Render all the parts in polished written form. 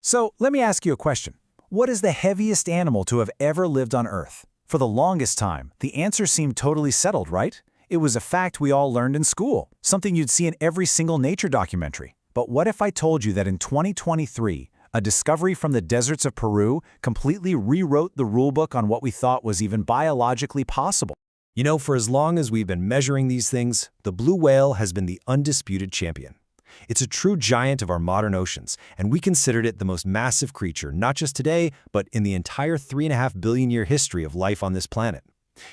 So let me ask you a question. What is the heaviest animal to have ever lived on Earth? For the longest time, the answer seemed totally settled, right? It was a fact we all learned in school, something you'd see in every single nature documentary. But what if I told you that in 2023, a discovery from the deserts of Peru completely rewrote the rulebook on what we thought was even biologically possible? You know, for as long as we've been measuring these things, the blue whale has been the undisputed champion. It's a true giant of our modern oceans, and we considered it the most massive creature, not just today, but in the entire 3.5 billion-year history of life on this planet.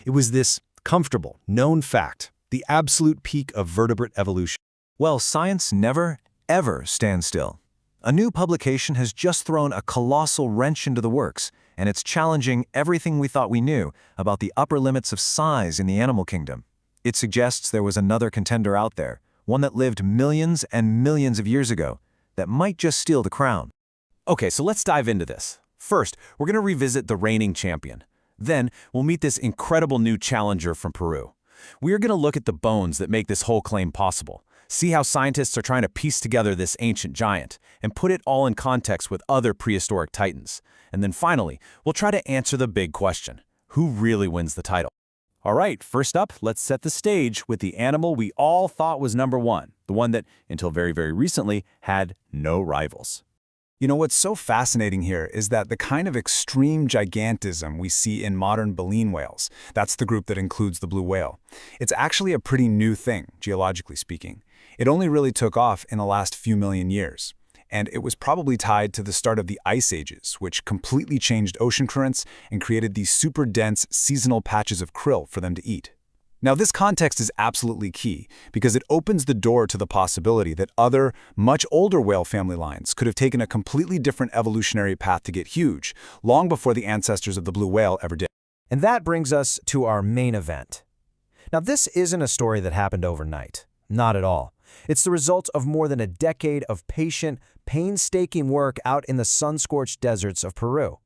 It was this comfortable, known fact, the absolute peak of vertebrate evolution. Well, science never, ever stands still. A new publication has just thrown a colossal wrench into the works, and it's challenging everything we thought we knew about the upper limits of size in the animal kingdom. It suggests there was another contender out there, one that lived millions and millions of years ago, that might just steal the crown. Okay, so let's dive into this. First, we're going to revisit the reigning champion. Then, we'll meet this incredible new challenger from Peru. We're going to look at the bones that make this whole claim possible, see how scientists are trying to piece together this ancient giant, and put it all in context with other prehistoric titans. And then finally, we'll try to answer the big question: who really wins the title? All right, first up, let's set the stage with the animal we all thought was number one, the one that, until very, very recently, had no rivals. You know, what's so fascinating here is that the kind of extreme gigantism we see in modern baleen whales, that's the group that includes the blue whale, it's actually a pretty new thing, geologically speaking. It only really took off in the last few million years. And it was probably tied to the start of the ice ages, which completely changed ocean currents and created these super dense seasonal patches of krill for them to eat. Now, this context is absolutely key because it opens the door to the possibility that other, much older whale family lines could have taken a completely different evolutionary path to get huge, long before the ancestors of the blue whale ever did. And that brings us to our main event. Now, this isn't a story that happened overnight. Not at all. It's the result of more than a decade of patient, painstaking work out in the sun-scorched deserts of Peru.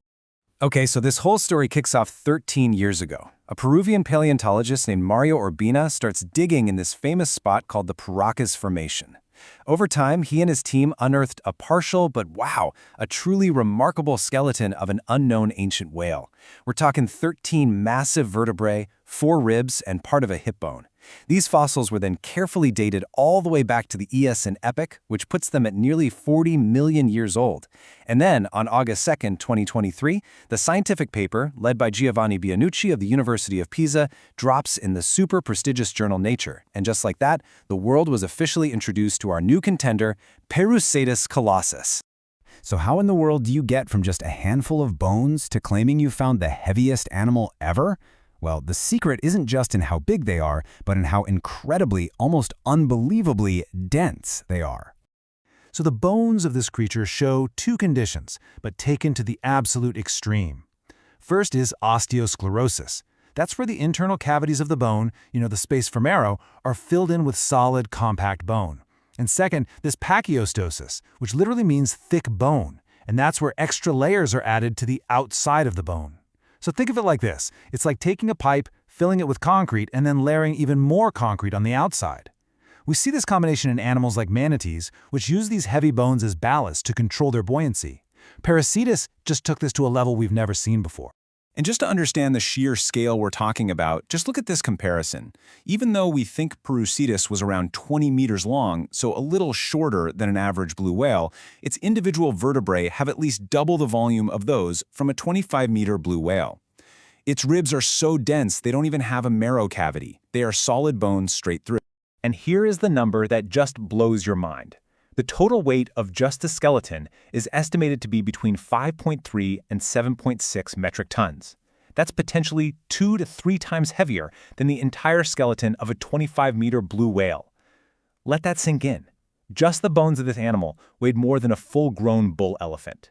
Okay, so this whole story kicks off 13 years ago. A Peruvian paleontologist named Mario Urbina starts digging in this famous spot called the Paracas Formation. Over time, he and his team unearthed a partial, but wow, a truly remarkable skeleton of an unknown ancient whale. We're talking 13 massive vertebrae, 4 ribs, and part of a hip bone. These fossils were then carefully dated all the way back to the Eocene epoch, which puts them at nearly 40 million years old. And then, on August 2nd, 2023, the scientific paper, led by Giovanni Bianucci of the University of Pisa, drops in the super prestigious journal Nature. And just like that, the world was officially introduced to our new contender, Perucetus Colossus. So how in the world do you get from just a handful of bones to claiming you found the heaviest animal ever? Well, the secret isn't just in how big they are, but in how incredibly, almost unbelievably dense they are. So the bones of this creature show two conditions, but taken to the absolute extreme. First is osteosclerosis. That's where the internal cavities of the bone, the space for marrow, are filled in with solid, compact bone. And second, this pachyostosis, which literally means thick bone, and that's where extra layers are added to the outside of the bone. So think of it like this. It's like taking a pipe, filling it with concrete, and then layering even more concrete on the outside. We see this combination in animals like manatees, which use these heavy bones as ballast to control their buoyancy. Perucetus just took this to a level we've never seen before. And just to understand the sheer scale we're talking about, just look at this comparison. Even though we think Perucetus was around 20 meters long, so a little shorter than an average blue whale, its individual vertebrae have at least double the volume of those from a 25-meter blue whale. Its ribs are so dense they don't even have a marrow cavity. They are solid bones straight through. And here is the number that just blows your mind. The total weight of just the skeleton is estimated to be between 5.3 and 7.6 metric tons. That's potentially 2 to 3 times heavier than the entire skeleton of a 25-meter blue whale. Let that sink in. Just the bones of this animal weighed more than a full-grown bull elephant.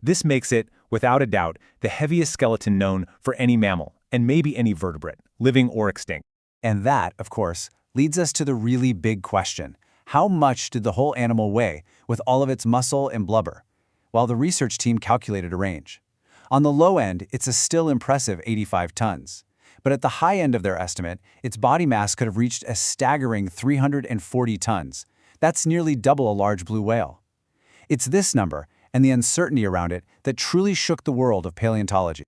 This makes it, without a doubt, the heaviest skeleton known for any mammal, and maybe any vertebrate, living or extinct. And that, of course, leads us to the really big question. How much did the whole animal weigh with all of its muscle and blubber? Well, the research team calculated a range. On the low end, it's a still impressive 85 tons. But at the high end of their estimate, its body mass could have reached a staggering 340 tons. That's nearly double a large blue whale. It's this number, and the uncertainty around it that truly shook the world of paleontology.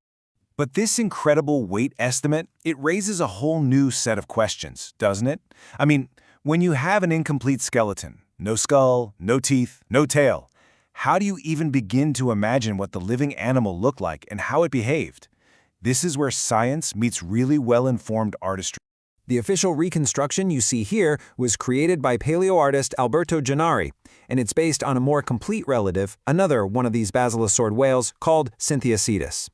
But this incredible weight estimate, it raises a whole new set of questions, doesn't it? I mean, when you have an incomplete skeleton, no skull, no teeth, no tail, how do you even begin to imagine what the living animal looked like and how it behaved? This is where science meets really well-informed artistry. The official reconstruction you see here was created by paleoartist Alberto Gennari, and it's based on a more complete relative, another one of these basilosaurid whales called Syntheocetus.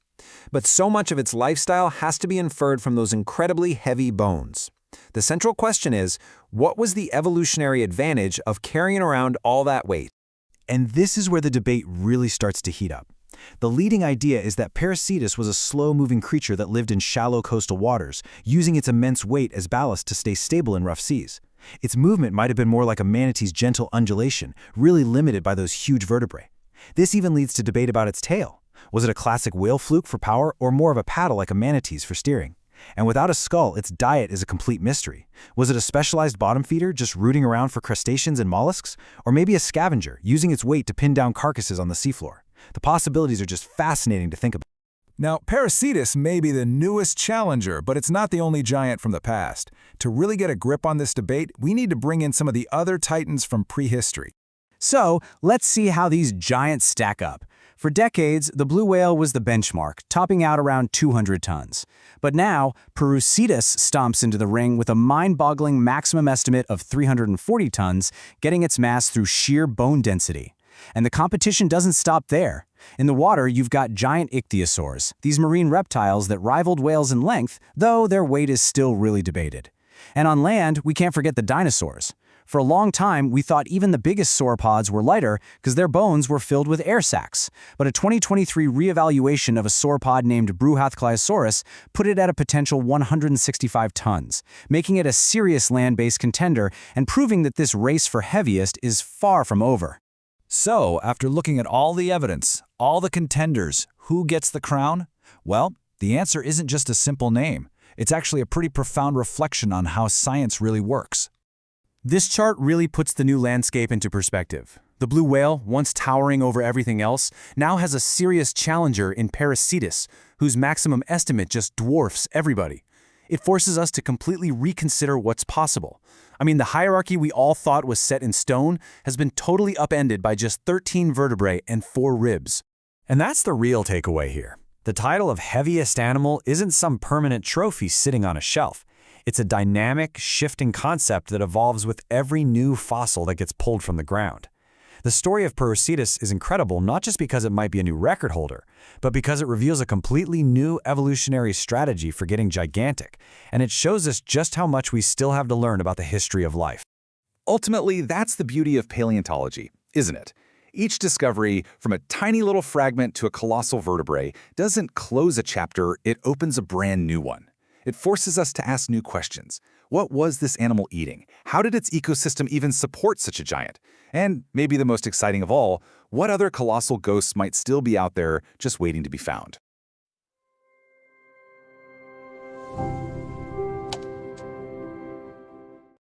But so much of its lifestyle has to be inferred from those incredibly heavy bones. The central question is, what was the evolutionary advantage of carrying around all that weight? And this is where the debate really starts to heat up. The leading idea is that Perucetus was a slow-moving creature that lived in shallow coastal waters, using its immense weight as ballast to stay stable in rough seas. Its movement might have been more like a manatee's gentle undulation, really limited by those huge vertebrae. This even leads to debate about its tail. Was it a classic whale fluke for power or more of a paddle like a manatee's for steering? And without a skull, its diet is a complete mystery. Was it a specialized bottom feeder just rooting around for crustaceans and mollusks? Or maybe a scavenger, using its weight to pin down carcasses on the seafloor? The possibilities are just fascinating to think about. Now, Perucetus may be the newest challenger, but it's not the only giant from the past. To really get a grip on this debate, we need to bring in some of the other titans from prehistory. So, let's see how these giants stack up. For decades, the blue whale was the benchmark, topping out around 200 tons. But now, Perucetus stomps into the ring with a mind-boggling maximum estimate of 340 tons, getting its mass through sheer bone density. And the competition doesn't stop there. In the water, you've got giant ichthyosaurs, these marine reptiles that rivaled whales in length, though their weight is still really debated. And on land, we can't forget the dinosaurs. For a long time, we thought even the biggest sauropods were lighter because their bones were filled with air sacs. But a 2023 reevaluation of a sauropod named Prehistoric put it at a potential 165 tons, making it a serious land-based contender and proving that this race for heaviest is far from over. So, after looking at all the evidence, all the contenders, who gets the crown? Well, the answer isn't just a simple name. It's actually a pretty profound reflection on how science really works. This chart really puts the new landscape into perspective. The blue whale, once towering over everything else, now has a serious challenger in Perucetus, whose maximum estimate just dwarfs everybody. It forces us to completely reconsider what's possible. I mean, the hierarchy we all thought was set in stone has been totally upended by just 13 vertebrae and 4 ribs. And that's the real takeaway here. The title of heaviest animal isn't some permanent trophy sitting on a shelf. It's a dynamic, shifting concept that evolves with every new fossil that gets pulled from the ground. The story of Perucetus is incredible not just because it might be a new record holder, but because it reveals a completely new evolutionary strategy for getting gigantic, and it shows us just how much we still have to learn about the history of life. Ultimately, that's the beauty of paleontology, isn't it? Each discovery, from a tiny little fragment to a colossal vertebrae, doesn't close a chapter, it opens a brand new one. It forces us to ask new questions. What was this animal eating? How did its ecosystem even support such a giant? And maybe the most exciting of all, what other colossal ghosts might still be out there just waiting to be found?